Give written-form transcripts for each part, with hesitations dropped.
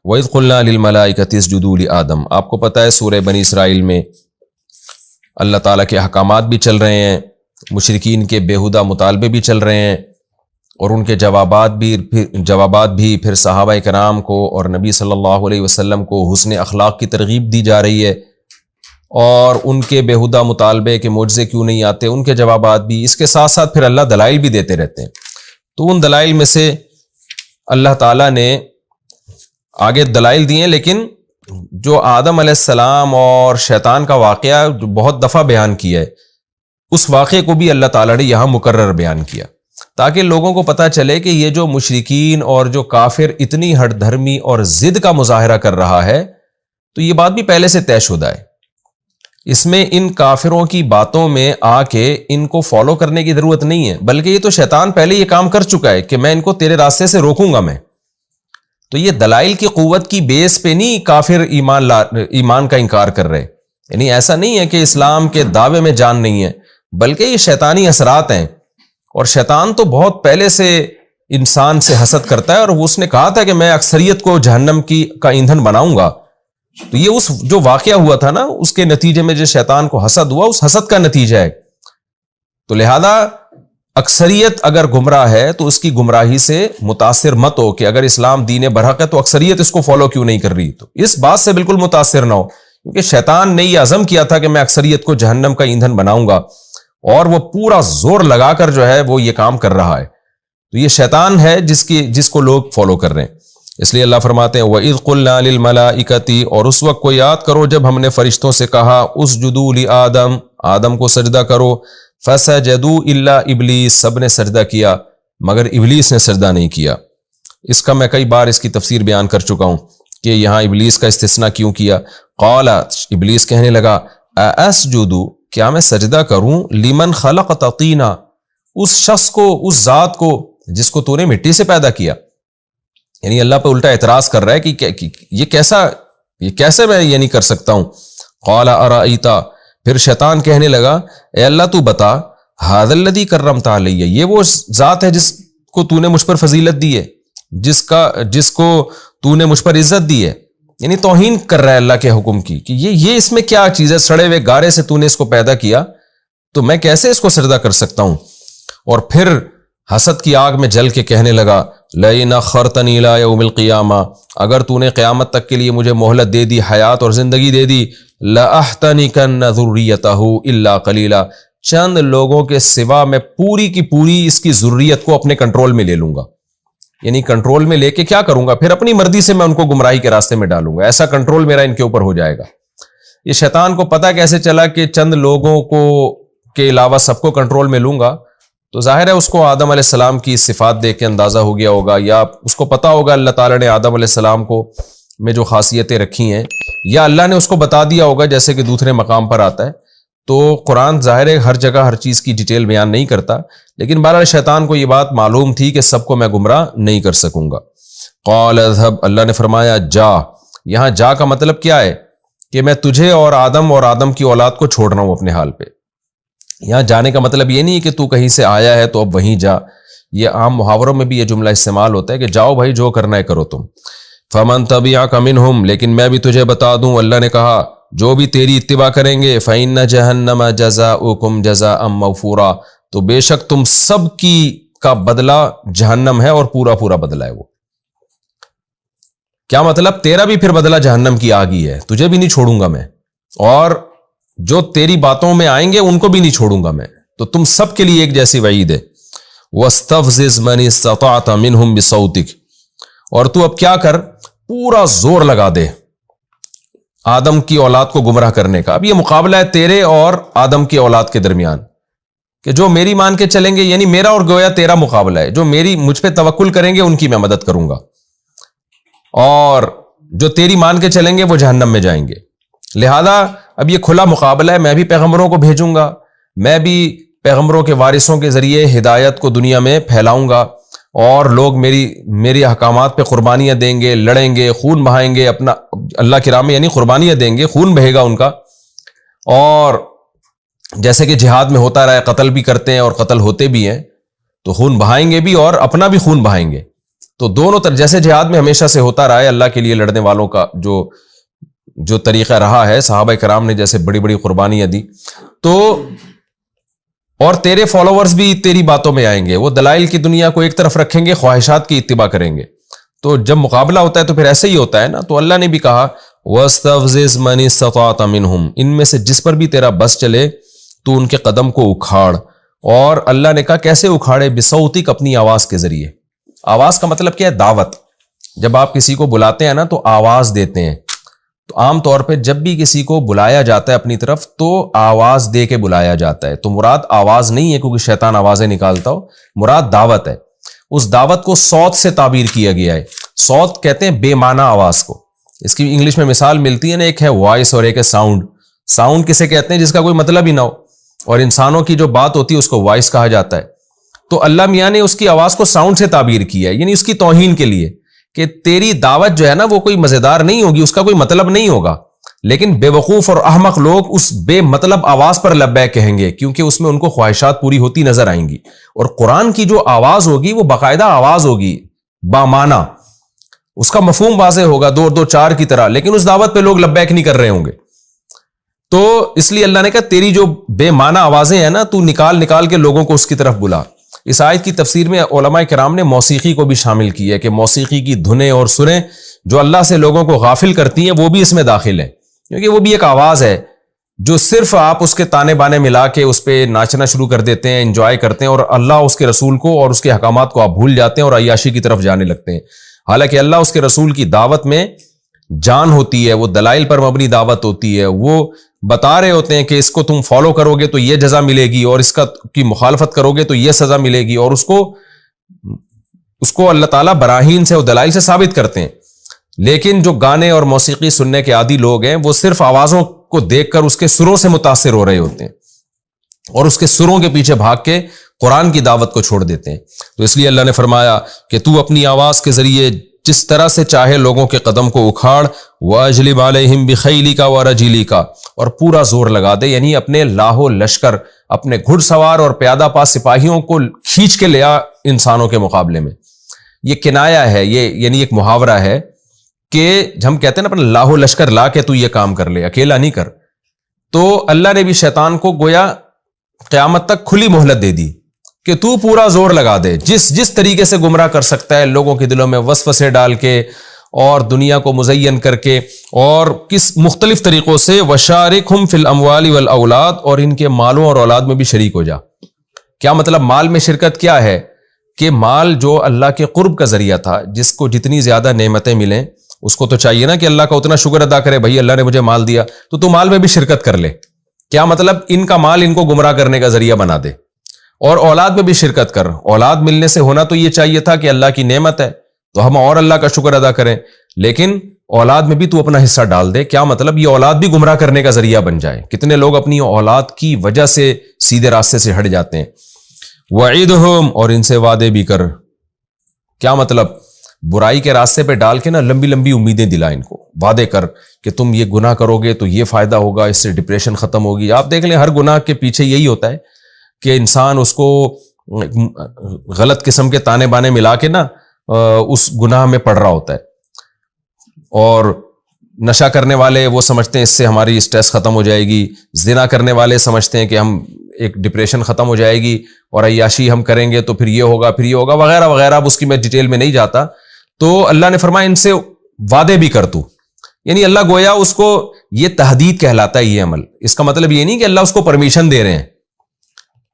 وَإِذْ قُلْنَا لِلْمَلَائِكَةِ اسْجُدُوا لِآدَمَ، آپ کو پتہ ہے سورہ بنی اسرائیل میں اللہ تعالیٰ کے احکامات بھی چل رہے ہیں، مشرکین کے بیہودہ مطالبے بھی چل رہے ہیں، اور ان کے جوابات بھی پھر صحابہ کرام کو اور نبی صلی اللہ علیہ وسلم کو حسن اخلاق کی ترغیب دی جا رہی ہے، اور ان کے بیہودہ مطالبے کے معجزے کیوں نہیں آتے ان کے جوابات بھی، اس کے ساتھ ساتھ پھر اللہ دلائل بھی دیتے رہتے ہیں۔ تو ان دلائل میں سے اللہ تعالیٰ نے آگے دلائل دیے، لیکن جو آدم علیہ السلام اور شیطان کا واقعہ جو بہت دفعہ بیان کیا ہے، اس واقعے کو بھی اللہ تعالیٰ نے یہاں مکرر بیان کیا تاکہ لوگوں کو پتہ چلے کہ یہ جو مشرکین اور جو کافر اتنی ہٹ دھرمی اور ضد کا مظاہرہ کر رہا ہے، تو یہ بات بھی پہلے سے طے شدہ ہے۔ اس میں ان کافروں کی باتوں میں آ کے ان کو فالو کرنے کی ضرورت نہیں ہے، بلکہ یہ تو شیطان پہلے یہ کام کر چکا ہے کہ میں ان کو تیرے راستے سے روکوں گا میں۔ تو یہ دلائل کی قوت کی بیس پہ نہیں کافر ایمان کا انکار کر رہے، یعنی ایسا نہیں ہے کہ اسلام کے دعوے میں جان نہیں ہے، بلکہ یہ شیطانی اثرات ہیں، اور شیطان تو بہت پہلے سے انسان سے حسد کرتا ہے، اور اس نے کہا تھا کہ میں اکثریت کو جہنم کا ایندھن بناؤں گا۔ تو یہ اس جو واقعہ ہوا تھا نا، اس کے نتیجے میں جو شیطان کو حسد ہوا، اس حسد کا نتیجہ ہے۔ تو لہذا اکثریت اگر گمراہ ہے تو اس کی گمراہی سے متاثر مت ہو کہ اگر اسلام دین برحق ہے تو اکثریت اس کو فالو کیوں نہیں کر رہی، تو اس بات سے بالکل متاثر نہ ہو، کیونکہ شیطان نے یہ عزم کیا تھا کہ میں اکثریت کو جہنم کا ایندھن بناؤں گا، اور وہ پورا زور لگا کر جو ہے وہ یہ کام کر رہا ہے۔ تو یہ شیطان ہے جس کو لوگ فالو کر رہے ہیں۔ اس لیے اللہ فرماتے ہیں وَإِذْ قُلْنَا لِلْمَلَائِكَةِ، اور اس وقت کو یاد کرو جب ہم نے فرشتوں سے کہا اسجدوا لآدم، آدم کو سجدہ کرو، فسجدوا الا ابلیس، سب نے سجدہ کیا مگر ابلیس نے سجدہ نہیں کیا۔ اس کا میں کئی بار اس کی تفسیر بیان کر چکا ہوں کہ یہاں ابلیس کا استثناء کیوں کیا۔ قال، ابلیس کہنے لگا اسجد، کیا میں سجدہ کروں لمن خلقت طینا، اس شخص کو، اس ذات کو جس کو تو نے مٹی سے پیدا کیا۔ یعنی اللہ پہ الٹا اعتراض کر رہا ہے کہ یہ کیسے میں یہ نہیں کر سکتا ہوں۔ قال ارأیت، پھر شیطان کہنے لگا اے اللہ تو بتا، ھذا الذی کرمت علی، یہ وہ ذات ہے جس کو تو نے مجھ پر فضیلت دی ہے، جس کو تو نے مجھ پر عزت دی ہے۔ یعنی توہین کر رہا ہے اللہ کے حکم کی کہ یہ اس میں کیا چیز ہے، سڑے ہوئے گارے سے تو نے اس کو پیدا کیا تو میں کیسے اس کو سجدہ کر سکتا ہوں۔ اور پھر حسد کی آگ میں جل کے کہنے لگا لئن اخرتنی الی یوم القیامہ، اگر تو نے قیامت تک کے لیے مجھے مہلت دے دی، حیات اور زندگی دے دی، لأحتنکن ذریتہ الا قلیلا، چند لوگوں کے سوا میں پوری کی پوری اس کی ذریت کو اپنے کنٹرول میں لے لوں گا۔ یعنی کنٹرول میں لے کے کیا کروں گا، پھر اپنی مرضی سے میں ان کو گمراہی کے راستے میں ڈالوں گا، ایسا کنٹرول میرا ان کے اوپر ہو جائے گا۔ یہ شیطان کو پتہ کیسے چلا کہ چند لوگوں کو کے علاوہ سب کو کنٹرول میں لوں گا؟ تو ظاہر ہے اس کو آدم علیہ السلام کی صفات دیکھ کے اندازہ ہو گیا ہوگا، یا اس کو پتہ ہوگا اللہ تعالیٰ نے آدم علیہ السلام کو میں جو خاصیتیں رکھی ہیں، یا اللہ نے اس کو بتا دیا ہوگا جیسے کہ دوسرے مقام پر آتا ہے۔ تو قرآن ظاہر ہے ہر جگہ ہر چیز کی ڈیٹیل بیان نہیں کرتا، لیکن بہرحال شیطان کو یہ بات معلوم تھی کہ سب کو میں گمراہ نہیں کر سکوں گا۔ قال اذهب، اللہ نے فرمایا جا، یہاں جا کا مطلب کیا ہے کہ میں تجھے اور آدم کی اولاد کو چھوڑ رہا ہوں اپنے حال پہ۔ یہاں جانے کا مطلب یہ نہیں ہے کہ تو کہیں سے آیا ہے تو اب وہیں جا، یہ عام محاوروں میں بھی یہ جملہ استعمال ہوتا ہے کہ جاؤ بھائی جو کرنا ہے کرو تم۔ فمن تبعک منہم، لیکن میں بھی تجھے بتا دوں، اللہ نے کہا جو بھی تیری اتباع کریں گے، فإن جہنم جزاؤکم جزاء موفورا، تو بے شک تم سب کا بدلہ جہنم ہے، اور پورا پورا بدلہ ہے وہ۔ کیا مطلب؟ تیرا بھی پھر بدلہ جہنم کی آگ ہی ہے، تجھے بھی نہیں چھوڑوں گا میں، اور جو تیری باتوں میں آئیں گے ان کو بھی نہیں چھوڑوں گا میں، تو تم سب کے لیے ایک جیسی وعید ہے۔ وَاسْتَفْزِزْ مَنِ اسْتَطَعْتَ مِنْهُمْ بِصَوْتِكَ، اور تو اب کیا کر، پورا زور لگا دے آدم کی اولاد کو گمراہ کرنے کا۔ اب یہ مقابلہ ہے تیرے اور آدم کی اولاد کے درمیان، کہ جو میری مان کے چلیں گے، یعنی میرا اور گویا تیرا مقابلہ ہے، جو مجھ پہ توکل کریں گے ان کی میں مدد کروں گا، اور جو تیری مان کے چلیں گے وہ جہنم میں جائیں گے۔ لہذا اب یہ کھلا مقابلہ ہے، میں بھی پیغمبروں کو بھیجوں گا، میں بھی پیغمبروں کے وارثوں کے ذریعے ہدایت کو دنیا میں پھیلاؤں گا، اور لوگ میری احکامات پہ قربانیاں دیں گے، لڑیں گے، خون بہائیں گے، اپنا اللہ کی راہ میں یعنی قربانیاں دیں گے، خون بہے گا ان کا، اور جیسے کہ جہاد میں ہوتا رہا ہے، قتل بھی کرتے ہیں اور قتل ہوتے بھی ہیں، تو خون بہائیں گے بھی اور اپنا بھی خون بہائیں گے۔ تو دونوں طرف جیسے جہاد میں ہمیشہ سے ہوتا رہا ہے اللہ کے لیے لڑنے والوں کا جو طریقہ رہا ہے، صحابہ کرام نے جیسے بڑی بڑی قربانیاں دی، تو اور تیرے فالوورز بھی تیری باتوں میں آئیں گے، وہ دلائل کی دنیا کو ایک طرف رکھیں گے، خواہشات کی اتباع کریں گے. تو جب مقابلہ ہوتا ہے تو پھر ایسے ہی ہوتا ہے نا. تو اللہ نے بھی کہا وَاسْتَفْزِزْ مَنِ اسْتَطَعْتَ مِنْهُمْ، ان میں سے جس پر بھی تیرا بس چلے تو ان کے قدم کو اکھاڑ. اور اللہ نے کہا کیسے اکھاڑے؟ بِصَوْتِكَ، اپنی آواز کے ذریعے. آواز کا مطلب کیا ہے؟ دعوت. جب آپ کسی کو بلاتے ہیں نا تو آواز دیتے ہیں. تو عام طور پہ جب بھی کسی کو بلایا جاتا ہے اپنی طرف تو آواز دے کے بلایا جاتا ہے. تو مراد آواز نہیں ہے کیونکہ شیطان آوازیں نکالتا ہو، مراد دعوت ہے. اس دعوت کو صوت سے تعبیر کیا گیا ہے. صوت کہتے ہیں بے معنی آواز کو. اس کی انگلش میں مثال ملتی ہے نا، ایک ہے وائس اور ایک ہے ساؤنڈ. ساؤنڈ کسے کہتے ہیں؟ جس کا کوئی مطلب ہی نہ ہو. اور انسانوں کی جو بات ہوتی ہے اس کو وائس کہا جاتا ہے. تو اللہ میاں نے اس کی آواز کو ساؤنڈ سے تعبیر کیا ہے، یعنی اس کی توہین کے لیے کہ تیری دعوت جو ہے نا وہ کوئی مزیدار نہیں ہوگی، اس کا کوئی مطلب نہیں ہوگا. لیکن بے وقوف اور احمق لوگ اس بے مطلب آواز پر لبیک کہیں گے کیونکہ اس میں ان کو خواہشات پوری ہوتی نظر آئیں گی. اور قرآن کی جو آواز ہوگی وہ باقاعدہ آواز ہوگی، بامعنی، اس کا مفہوم واضح ہوگا، دو دو چار کی طرح. لیکن اس دعوت پہ لوگ لبیک نہیں کر رہے ہوں گے. تو اس لیے اللہ نے کہا تیری جو بے معنی آوازیں ہیں نا تو نکال کے لوگوں کو اس کی طرف بلا. اس آیت کی تفسیر میں علماء کرام نے موسیقی کو بھی شامل کی ہے کہ موسیقی کی دھنیں اور سریں جو اللہ سے لوگوں کو غافل کرتی ہیں وہ بھی اس میں داخل ہیں، کیونکہ وہ بھی ایک آواز ہے جو صرف آپ اس کے تانے بانے ملا کے اس پہ ناچنا شروع کر دیتے ہیں، انجوائے کرتے ہیں، اور اللہ اس کے رسول کو اور اس کے احکامات کو آپ بھول جاتے ہیں اور عیاشی کی طرف جانے لگتے ہیں. حالانکہ اللہ اس کے رسول کی دعوت میں جان ہوتی ہے، وہ دلائل پر مبنی دعوت ہوتی ہے. وہ بتا رہے ہوتے ہیں کہ اس کو تم فالو کرو گے تو یہ جزا ملے گی، اور اس کی مخالفت کرو گے تو یہ سزا ملے گی، اور اس کو اللہ تعالیٰ براہین سے اور دلائل سے ثابت کرتے ہیں. لیکن جو گانے اور موسیقی سننے کے عادی لوگ ہیں وہ صرف آوازوں کو دیکھ کر اس کے سروں سے متاثر ہو رہے ہوتے ہیں اور اس کے سروں کے پیچھے بھاگ کے قرآن کی دعوت کو چھوڑ دیتے ہیں. تو اس لیے اللہ نے فرمایا کہ تو اپنی آواز کے ذریعے جس طرح سے چاہے لوگوں کے قدم کو اکھاڑ، وَأَجْلِبْ عَلَيْهِمْ بِخَيْلِكَ وَرَجِلِكَ، اور پورا زور لگا دے، یعنی اپنے لاہو لشکر، اپنے گھڑ سوار اور پیادہ پا سپاہیوں کو کھینچ کے لیا انسانوں کے مقابلے میں. یہ کنایا ہے، یہ یعنی ایک محاورہ ہے کہ ہم کہتے ہیں نا اپنا لاہو لشکر لا کے تو یہ کام کر لے، اکیلا نہیں کر. تو اللہ نے بھی شیطان کو گویا قیامت تک کھلی مہلت دے دی کہ تو پورا زور لگا دے، جس طریقے سے گمراہ کر سکتا ہے لوگوں کے دلوں میں وسوسے ڈال کے اور دنیا کو مزین کر کے اور کس مختلف طریقوں سے. وَشَارِكْهُمْ فِي الْأَمْوَالِ وَالْأَوْلَادِ، اور ان کے مالوں اور اولاد میں بھی شریک ہو جا. کیا مطلب؟ مال میں شرکت کیا ہے کہ مال جو اللہ کے قرب کا ذریعہ تھا، جس کو جتنی زیادہ نعمتیں ملیں اس کو تو چاہیے نا کہ اللہ کا اتنا شکر ادا کرے، بھائی اللہ نے مجھے مال دیا تو مال میں بھی شرکت کر لے. کیا مطلب؟ ان کا مال ان کو گمراہ کرنے کا ذریعہ بنا دے. اور اولاد میں بھی شرکت کر. اولاد ملنے سے ہونا تو یہ چاہیے تھا کہ اللہ کی نعمت ہے تو ہم اور اللہ کا شکر ادا کریں، لیکن اولاد میں بھی تو اپنا حصہ ڈال دے. کیا مطلب؟ یہ اولاد بھی گمراہ کرنے کا ذریعہ بن جائے. کتنے لوگ اپنی اولاد کی وجہ سے سیدھے راستے سے ہٹ جاتے ہیں. وَعِدْهُمْ، اور ان سے وعدے بھی کر. کیا مطلب؟ برائی کے راستے پہ ڈال کے نا لمبی لمبی امیدیں دلا ان کو، وعدے کر کہ تم یہ گناہ کرو گے تو یہ فائدہ ہوگا، اس سے ڈپریشن ختم ہوگی. آپ دیکھ لیں ہر گناہ کے پیچھے یہی ہوتا ہے کہ انسان اس کو غلط قسم کے تانے بانے ملا کے نا اس گناہ میں پڑ رہا ہوتا ہے. اور نشہ کرنے والے وہ سمجھتے ہیں اس سے ہماری اسٹریس ختم ہو جائے گی، زنا کرنے والے سمجھتے ہیں کہ ہم ایک ڈپریشن ختم ہو جائے گی، اور عیاشی ہم کریں گے تو پھر یہ ہوگا وغیرہ وغیرہ. اب اس کی میں ڈیٹیل میں نہیں جاتا. تو اللہ نے فرمایا ان سے وعدے بھی کر تو، یعنی اللہ گویا اس کو، یہ تحدید کہلاتا ہے یہ عمل. اس کا مطلب یہ نہیں کہ اللہ اس کو پرمیشن دے رہے ہیں،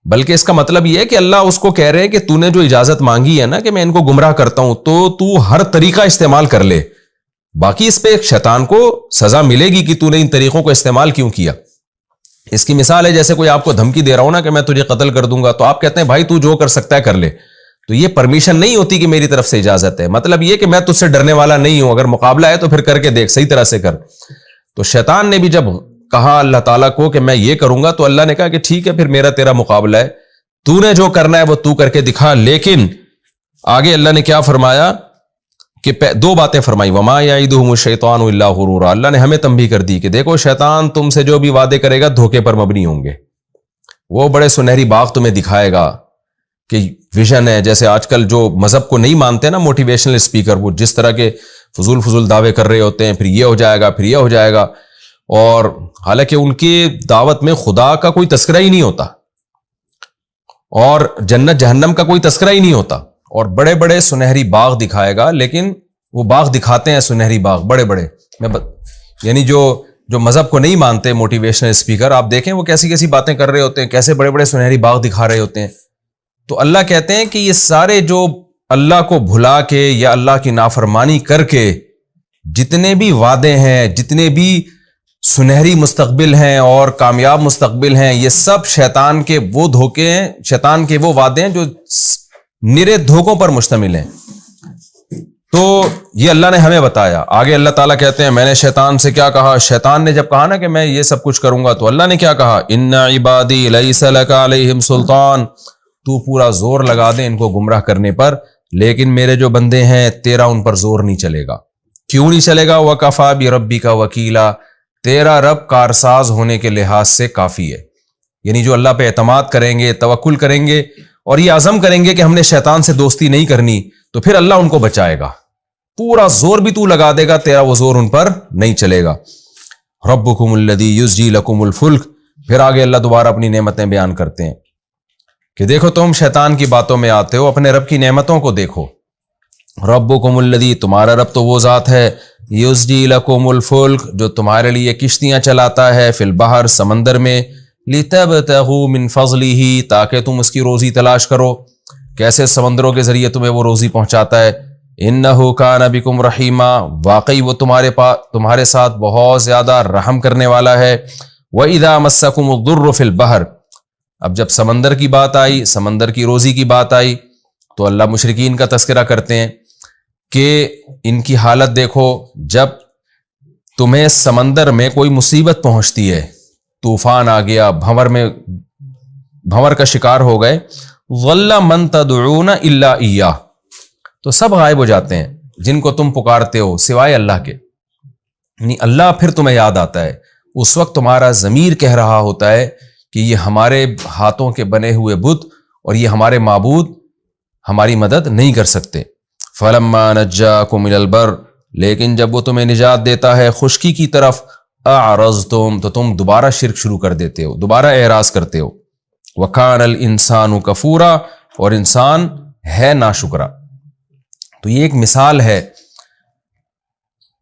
بلکہ اس کا مطلب یہ ہے کہ اللہ اس کو کہہ رہے ہیں کہ تو نے جو اجازت مانگی ہے نا کہ میں ان کو گمراہ کرتا ہوں تو ہر طریقہ استعمال کر لے. باقی اس پہ ایک شیطان کو سزا ملے گی کہ تو نے ان طریقوں کو استعمال کیوں کیا. اس کی مثال ہے جیسے کوئی آپ کو دھمکی دے رہا ہو نا کہ میں تجھے قتل کر دوں گا، تو آپ کہتے ہیں بھائی تو جو کر سکتا ہے کر لے. تو یہ پرمیشن نہیں ہوتی کہ میری طرف سے اجازت ہے. مطلب یہ کہ میں تجھ سے ڈرنے والا نہیں ہوں، اگر مقابلہ ہے تو پھر کر کے دیکھ، صحیح طرح سے کر. تو شیطان نے بھی جب کہا اللہ تعالیٰ کو کہ میں یہ کروں گا تو اللہ نے کہا کہ ٹھیک ہے پھر میرا تیرا مقابلہ ہے، تو نے جو کرنا ہے وہ تو کر کے دکھا. لیکن آگے اللہ نے کیا فرمایا کہ دو باتیں فرمائی. وما یعدہم الشیطان الا غرورا، اللہ نے ہمیں تنبیہ کر دی کہ دیکھو شیطان تم سے جو بھی وعدے کرے گا دھوکے پر مبنی ہوں گے. وہ بڑے سنہری باغ تمہیں دکھائے گا کہ ویژن ہے. جیسے آج کل جو مذہب کو نہیں مانتے نا موٹیویشنل اسپیکر، وہ جس طرح کے فضول دعوے کر رہے ہوتے ہیں، پھر یہ ہو جائے گا، پھر یہ ہو جائے گا، اور حالانکہ ان کی دعوت میں خدا کا کوئی تذکرہ ہی نہیں ہوتا اور جنت جہنم کا کوئی تذکرہ ہی نہیں ہوتا، اور بڑے بڑے سنہری باغ دکھائے گا، لیکن وہ باغ دکھاتے ہیں سنہری باغ بڑے بڑے. یعنی جو مذہب کو نہیں مانتے موٹیویشنل اسپیکر، آپ دیکھیں وہ کیسی کیسی باتیں کر رہے ہوتے ہیں، کیسے بڑے بڑے سنہری باغ دکھا رہے ہوتے ہیں. تو اللہ کہتے ہیں کہ یہ سارے جو اللہ کو بھلا کے یا اللہ کی نافرمانی کر کے جتنے بھی وعدے ہیں، جتنے بھی سنہری مستقبل ہیں اور کامیاب مستقبل ہیں، یہ سب شیطان کے وہ دھوکے ہیں، شیطان کے وہ وعدے ہیں جو نرے دھوکوں پر مشتمل ہیں. تو یہ اللہ نے ہمیں بتایا. آگے اللہ تعالیٰ کہتے ہیں میں نے شیطان سے کیا کہا. شیطان نے جب کہا نا کہ میں یہ سب کچھ کروں گا، تو اللہ نے کیا کہا، ان عبادی لیس لک علیہم سلطان، تو پورا زور لگا دے ان کو گمراہ کرنے پر، لیکن میرے جو بندے ہیں تیرا ان پر زور نہیں چلے گا. کیوں نہیں چلے گا؟ وَكَفَى بِرَبِّكَ وَكِيلًا، تیرا رب کارساز ہونے کے لحاظ سے کافی ہے. یعنی جو اللہ پہ اعتماد کریں گے، توکل کریں گے اور یہ عزم کریں گے کہ ہم نے شیطان سے دوستی نہیں کرنی، تو پھر اللہ ان کو بچائے گا. پورا زور بھی تو لگا دے گا، تیرا وہ زور ان پر نہیں چلے گا. ربکم الذی یزجی لکم الفلک. پھر آگے اللہ دوبارہ اپنی نعمتیں بیان کرتے ہیں کہ دیکھو تم شیطان کی باتوں میں آتے ہو، اپنے رب کی نعمتوں کو دیکھو. ربکم الذی، تمہارا رب تو وہ ذات ہے، یزجی لکم الفلک، جو تمہارے لیے کشتیاں چلاتا ہے، فی البحر، سمندر میں، لتبتغوا من فضلہ، تاکہ تم اس کی روزی تلاش کرو. کیسے؟ سمندروں کے ذریعے تمہیں وہ روزی پہنچاتا ہے. انہ کان بکم رحیما، واقعی وہ تمہارے ساتھ بہت زیادہ رحم کرنے والا ہے. وَإِذَا مَسَّكُمُ الضُّرُّ فِي الْبَحْرِ، اب جب سمندر کی بات آئی، سمندر کی روزی کی بات آئی، تو اللہ مشرکین کا تذکرہ کرتے ہیں کہ ان کی حالت دیکھو، جب تمہیں سمندر میں کوئی مصیبت پہنچتی ہے، طوفان آ گیا، بھنور کا شکار ہو گئے، ظَلَّ مَن تَدْعُونَ إِلَّا إِيَّاهُ، تو سب غائب ہو جاتے ہیں جن کو تم پکارتے ہو سوائے اللہ کے. یعنی اللہ پھر تمہیں یاد آتا ہے. اس وقت تمہارا ضمیر کہہ رہا ہوتا ہے کہ یہ ہمارے ہاتھوں کے بنے ہوئے بت اور یہ ہمارے معبود ہماری مدد نہیں کر سکتے. فَلَمَّا نَجَّاكُمْ إِلَى الْبَرِّ، لیکن جب وہ تمہیں نجات دیتا ہے خشکی کی طرف، أَعْرَضْتُمْ، تو تم دوبارہ شرک شروع کر دیتے ہو، دوبارہ اعراض کرتے ہو. وَكَانَ الْإِنسَانُ كَفُورًا، اور انسان ہے ناشکرا. تو یہ ایک مثال ہے.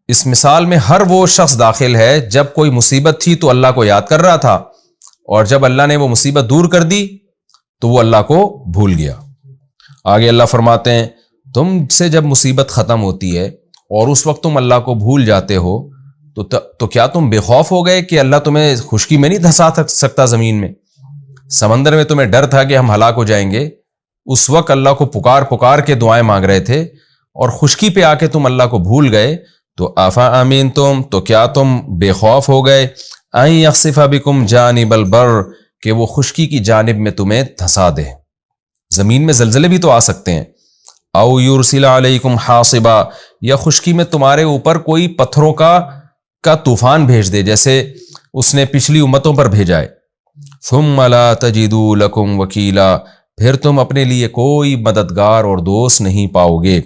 اس مثال میں ہر وہ شخص داخل ہے جب کوئی مصیبت تھی تو اللہ کو یاد کر رہا تھا، اور جب اللہ نے وہ مصیبت دور کر دی تو وہ اللہ کو بھول گیا. آگے اللہ فرماتے ہیں تم سے جب مصیبت ختم ہوتی ہے اور اس وقت تم اللہ کو بھول جاتے ہو تو کیا تم بے خوف ہو گئے کہ اللہ تمہیں خشکی میں نہیں دھسا سکتا؟ زمین میں، سمندر میں تمہیں ڈر تھا کہ ہم ہلاک ہو جائیں گے، اس وقت اللہ کو پکار کے دعائیں مانگ رہے تھے، اور خشکی پہ آ کے تم اللہ کو بھول گئے. تو آفا امین تم، تو کیا تم بے خوف ہو گئے، ان یخسف بکم جانب البر، کہ وہ خشکی کی جانب میں تمہیں دھسا دے. زمین میں زلزلے بھی تو آ سکتے ہیں. او یرسل علیکم حاصبا، یا خشکی میں تمہارے اوپر کوئی پتھروں کا طوفان بھیج دے، جیسے اس نے پچھلی امتوں پر بھیجا ہے. ثم لا تجدوا لکم وکیلا، پھر تم اپنے لیے کوئی مددگار اور دوست نہیں پاؤ گے.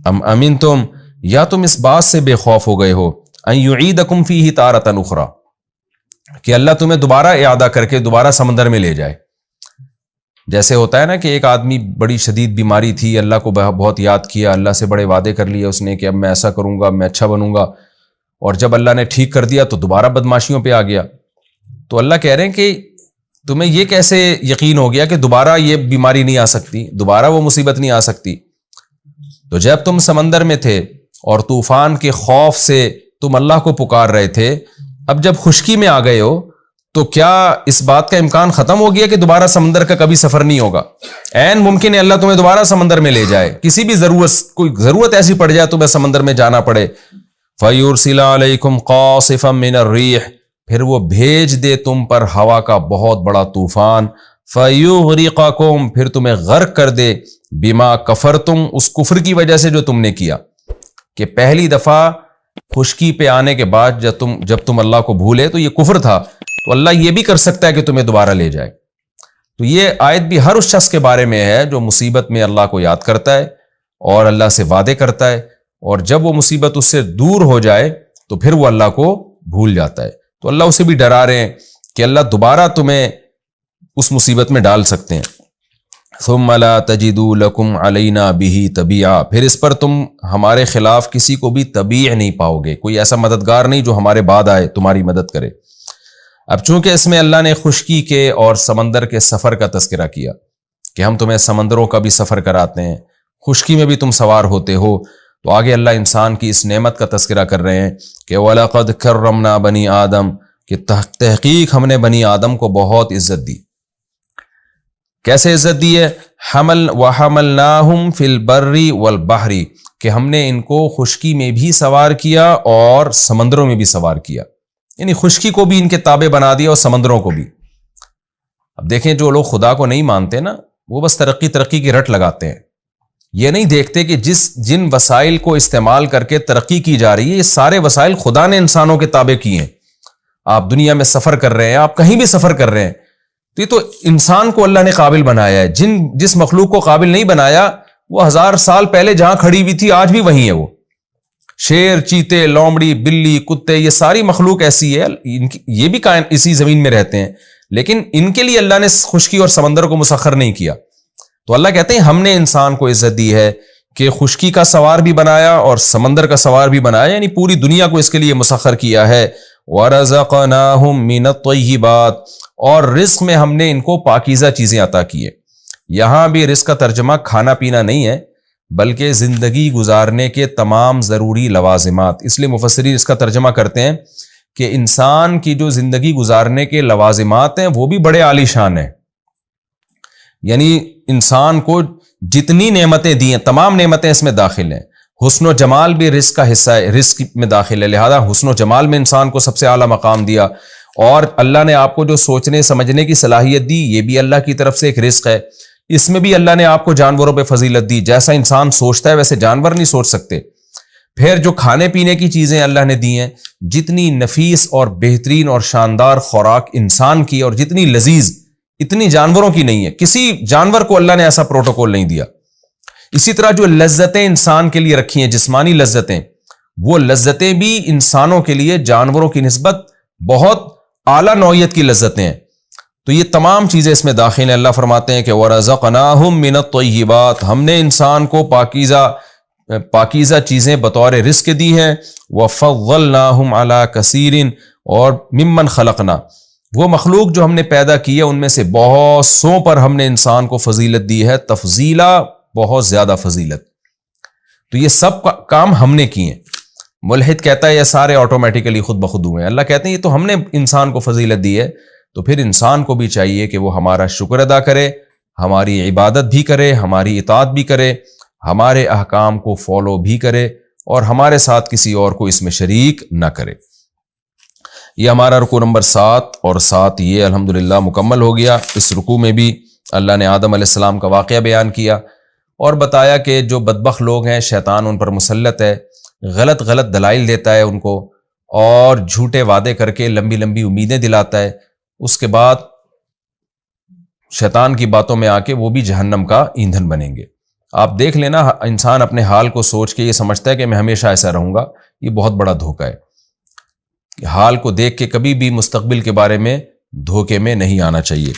ام امنتم، یا تم اس بات سے بے خوف ہو گئے ہو، ان یعیدکم فیہ تارۃ اخری، کہ اللہ تمہیں دوبارہ اعادہ کر کے دوبارہ سمندر میں لے جائے. جیسے ہوتا ہے نا کہ ایک آدمی بڑی شدید بیماری تھی، اللہ کو بہت یاد کیا، اللہ سے بڑے وعدے کر لیے اس نے کہ اب میں ایسا کروں گا، میں اچھا بنوں گا، اور جب اللہ نے ٹھیک کر دیا تو دوبارہ بدماشیوں پہ آ گیا. تو اللہ کہہ رہے ہیں کہ تمہیں یہ کیسے یقین ہو گیا کہ دوبارہ یہ بیماری نہیں آ سکتی، دوبارہ وہ مصیبت نہیں آ سکتی؟ تو جب تم سمندر میں تھے اور طوفان کے خوف سے تم اللہ کو پکار رہے تھے، اب جب خشکی میں آ گئے ہو تو کیا اس بات کا امکان ختم ہو گیا کہ دوبارہ سمندر کا کبھی سفر نہیں ہوگا؟ عین ممکن ہے اللہ تمہیں دوبارہ سمندر میں لے جائے، کسی بھی کوئی ضرورت ایسی پڑ جائے تمہیں سمندر میں جانا پڑے. فَيُرْسِلَ عَلَيْكُمْ قَاصِفًا مِّنَ الرِّيحِ، پھر وہ بھیج دے تم پر ہوا کا بہت بڑا طوفان. فَيُغْرِقَكُمْ، پھر تمہیں غرق کر دے، بِمَا كَفَرْتُمْ، اس کفر کی وجہ سے جو تم نے کیا، کہ پہلی دفعہ خشکی پہ آنے کے بعد جب تم اللہ کو بھولے تو یہ کفر تھا، تو اللہ یہ بھی کر سکتا ہے کہ تمہیں دوبارہ لے جائے. تو یہ آیت بھی ہر اس شخص کے بارے میں ہے جو مصیبت میں اللہ کو یاد کرتا ہے اور اللہ سے وعدے کرتا ہے، اور جب وہ مصیبت اس سے دور ہو جائے تو پھر وہ اللہ کو بھول جاتا ہے۔ تو اللہ اسے بھی ڈرا رہے ہیں کہ اللہ دوبارہ تمہیں اس مصیبت میں ڈال سکتے ہیں۔ ثم لا تجدوا لکم علینا بہ تبیعا، پھر اس پر تم ہمارے خلاف کسی کو بھی تبیع نہیں پاؤ گے، کوئی ایسا مددگار نہیں جو ہمارے بعد آئے تمہاری مدد کرے۔ اب چونکہ اس میں اللہ نے خشکی کے اور سمندر کے سفر کا تذکرہ کیا کہ ہم تمہیں سمندروں کا بھی سفر کراتے ہیں، خشکی میں بھی تم سوار ہوتے ہو، تو آگے اللہ انسان کی اس نعمت کا تذکرہ کر رہے ہیں کہ وَلَقَدْ كَرَّمْنَا بَنِي آدم، کہ تحقیق ہم نے بنی آدم کو بہت عزت دی۔ کیسے عزت دی ہے؟ وَحَمَلْنَاهُمْ فِي الْبَرِّ وَالْبَحْرِ، کہ ہم نے ان کو خشکی میں بھی سوار کیا اور سمندروں میں بھی سوار کیا، یعنی خشکی کو بھی ان کے تابع بنا دیا اور سمندروں کو بھی۔ اب دیکھیں جو لوگ خدا کو نہیں مانتے نا، وہ بس ترقی کی رٹ لگاتے ہیں، یہ نہیں دیکھتے کہ جن وسائل کو استعمال کر کے ترقی کی جا رہی ہے، یہ سارے وسائل خدا نے انسانوں کے تابع کیے ہیں۔ آپ دنیا میں سفر کر رہے ہیں، آپ کہیں بھی سفر کر رہے ہیں، تو یہ تو انسان کو اللہ نے قابل بنایا ہے۔ جس مخلوق کو قابل نہیں بنایا، وہ 1000 سال پہلے جہاں کھڑی ہوئی تھی آج بھی وہیں ہے۔ وہ شیر، چیتے، لومڑی، بلی، کتے، یہ ساری مخلوق ایسی ہے، یہ بھی اسی زمین میں رہتے ہیں، لیکن ان کے لیے اللہ نے خشکی اور سمندر کو مسخر نہیں کیا۔ تو اللہ کہتے ہیں ہم نے انسان کو عزت دی ہے کہ خشکی کا سوار بھی بنایا اور سمندر کا سوار بھی بنایا، یعنی پوری دنیا کو اس کے لیے مسخر کیا ہے۔ وَرَزَقْنَاهُمْ مِنَ الطَّيِّبَاتِ، اور رزق میں ہم نے ان کو پاکیزہ چیزیں عطا کی ہے۔ یہاں بھی رزق کا ترجمہ کھانا پینا نہیں ہے، بلکہ زندگی گزارنے کے تمام ضروری لوازمات۔ اس لیے مفسرین اس کا ترجمہ کرتے ہیں کہ انسان کی جو زندگی گزارنے کے لوازمات ہیں وہ بھی بڑے عالی شان ہیں، یعنی انسان کو جتنی نعمتیں دی ہیں تمام نعمتیں اس میں داخل ہیں۔ حسن و جمال بھی رزق کا حصہ ہے، رزق میں داخل ہے، لہذا حسن و جمال میں انسان کو سب سے اعلیٰ مقام دیا۔ اور اللہ نے آپ کو جو سوچنے سمجھنے کی صلاحیت دی، یہ بھی اللہ کی طرف سے ایک رزق ہے۔ اس میں بھی اللہ نے آپ کو جانوروں پہ فضیلت دی، جیسا انسان سوچتا ہے ویسے جانور نہیں سوچ سکتے۔ پھر جو کھانے پینے کی چیزیں اللہ نے دی ہیں، جتنی نفیس اور بہترین اور شاندار خوراک انسان کی اور جتنی لذیذ، اتنی جانوروں کی نہیں ہے۔ کسی جانور کو اللہ نے ایسا پروٹوکول نہیں دیا۔ اسی طرح جو لذتیں انسان کے لیے رکھی ہیں، جسمانی لذتیں، وہ لذتیں بھی انسانوں کے لیے جانوروں کی نسبت بہت اعلیٰ نوعیت کی لذتیں ہیں۔ تو یہ تمام چیزیں اس میں داخل ہیں۔ اللہ فرماتے ہیں کہ وَرَزَقْنَاهُمْ مِنَ الطَّيِّبَاتِ، ہم نے انسان کو پاکیزہ چیزیں بطور رزق دی ہیں۔ وَفَضَّلْنَاهُمْ عَلَىٰ كَثِيرٍ، اور ممن خلقنا، وہ مخلوق جو ہم نے پیدا کی ہے ان میں سے بہت سوں پر ہم نے انسان کو فضیلت دی ہے، تفضیلا، بہت زیادہ فضیلت۔ تو یہ سب کام ہم نے کیے ہیں۔ ملحد کہتا ہے یہ سارے آٹومیٹیکلی خود بخود ہوئے ہیں، اللہ کہتے ہیں یہ تو ہم نے انسان کو فضیلت دی ہے۔ تو پھر انسان کو بھی چاہیے کہ وہ ہمارا شکر ادا کرے، ہماری عبادت بھی کرے، ہماری اطاعت بھی کرے، ہمارے احکام کو فالو بھی کرے، اور ہمارے ساتھ کسی اور کو اس میں شریک نہ کرے۔ یہ ہمارا رکوع نمبر 7 اور 7 یہ الحمدللہ مکمل ہو گیا۔ اس رکوع میں بھی اللہ نے آدم علیہ السلام کا واقعہ بیان کیا اور بتایا کہ جو بدبخت لوگ ہیں، شیطان ان پر مسلط ہے، غلط دلائل دیتا ہے ان کو، اور جھوٹے وعدے کر کے لمبی لمبی امیدیں دلاتا ہے۔ اس کے بعد شیطان کی باتوں میں آ کے وہ بھی جہنم کا ایندھن بنیں گے۔ آپ دیکھ لینا، انسان اپنے حال کو سوچ کے یہ سمجھتا ہے کہ میں ہمیشہ ایسا رہوں گا، یہ بہت بڑا دھوکہ ہے۔ حال کو دیکھ کے کبھی بھی مستقبل کے بارے میں دھوکے میں نہیں آنا چاہیے۔